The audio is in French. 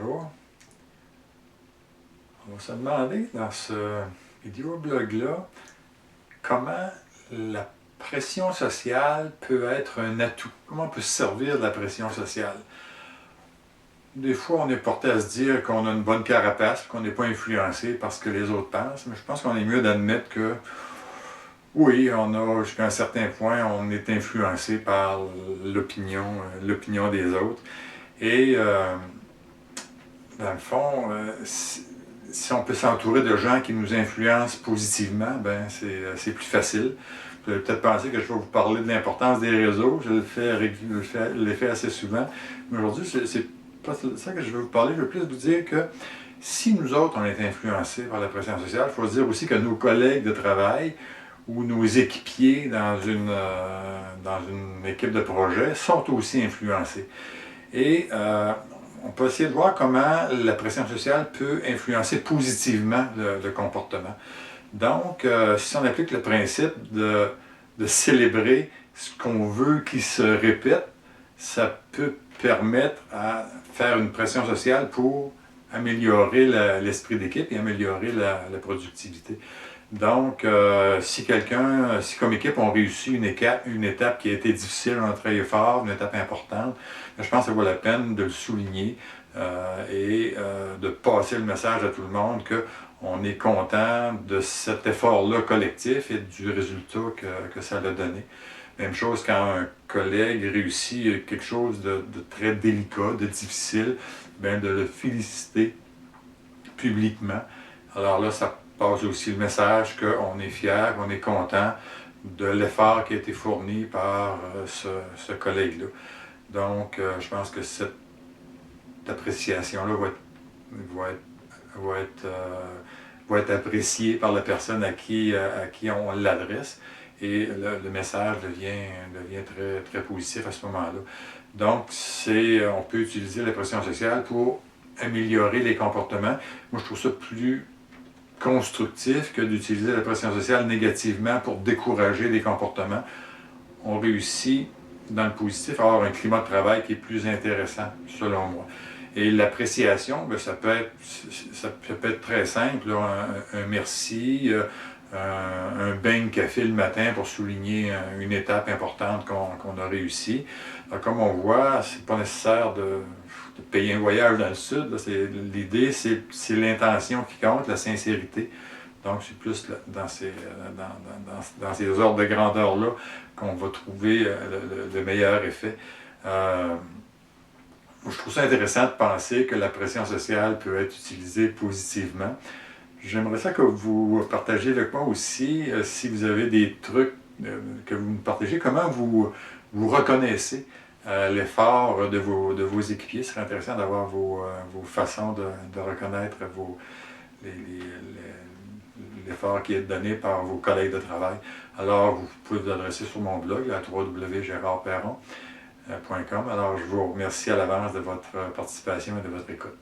Bonjour. On va se demander dans ce vidéoblog-là comment la pression sociale peut être un atout. Comment on peut se servir de la pression sociale. Des fois, on est porté à se dire qu'on a une bonne carapace, qu'on n'est pas influencé par ce que les autres pensent, mais je pense qu'on est mieux d'admettre que oui, on a jusqu'à un certain point, on est influencé par l'opinion des autres. Et dans le fond, si on peut s'entourer de gens qui nous influencent positivement, ben c'est plus facile. Vous allez peut-être penser que je vais vous parler de l'importance des réseaux, je le fais assez souvent. Mais aujourd'hui, c'est pas ça que je veux vous parler, je veux plus vous dire que si nous autres, on est influencés par la pression sociale, il faut se dire aussi que nos collègues de travail ou nos équipiers dans une équipe de projet sont aussi influencés. Et on peut essayer de voir comment la pression sociale peut influencer positivement le comportement. Donc, si on applique le principe de célébrer ce qu'on veut qu'il se répète, ça peut permettre à faire une pression sociale pour améliorer l'esprit d'équipe et améliorer la productivité. Donc, si comme équipe, on réussit une étape qui a été difficile, on a travaillé fort, une étape importante, je pense que ça vaut la peine de le souligner et de passer le message à tout le monde qu'on est content de cet effort-là collectif et du résultat que ça a donné. Même chose quand un collègue réussit quelque chose de très délicat, de difficile, bien de le féliciter publiquement. Alors là, ça passe aussi le message qu'on est fier, qu'on est content de l'effort qui a été fourni par ce collègue-là. Donc, je pense que cette appréciation-là va être appréciée par la personne à qui on l'adresse et le message devient très, très positif à ce moment-là. Donc, on peut utiliser la pression sociale pour améliorer les comportements. Moi, je trouve ça plus constructif que d'utiliser la pression sociale négativement pour décourager les comportements. On réussit, dans le positif, à avoir un climat de travail qui est plus intéressant, selon moi. Et l'appréciation, bien, ça peut être très simple, là, un merci, un beigne café le matin pour souligner une étape importante qu'on a réussi. Alors, comme on voit, c'est pas nécessaire de payer un voyage dans le sud. L'idée, c'est l'intention qui compte, la sincérité. Donc, c'est plus dans ces ordres de grandeur-là qu'on va trouver le meilleur effet. Je trouve ça intéressant de penser que la pression sociale peut être utilisée positivement. J'aimerais ça que vous partagiez avec moi aussi, si vous avez des trucs que vous me partagez, comment vous reconnaissez l'effort de vos équipiers. Ce serait intéressant d'avoir vos façons de reconnaître l'effort qui est donné par vos collègues de travail. Alors, vous pouvez vous adresser sur mon blog, à www.gerardperron.com. Alors, je vous remercie à l'avance de votre participation et de votre écoute.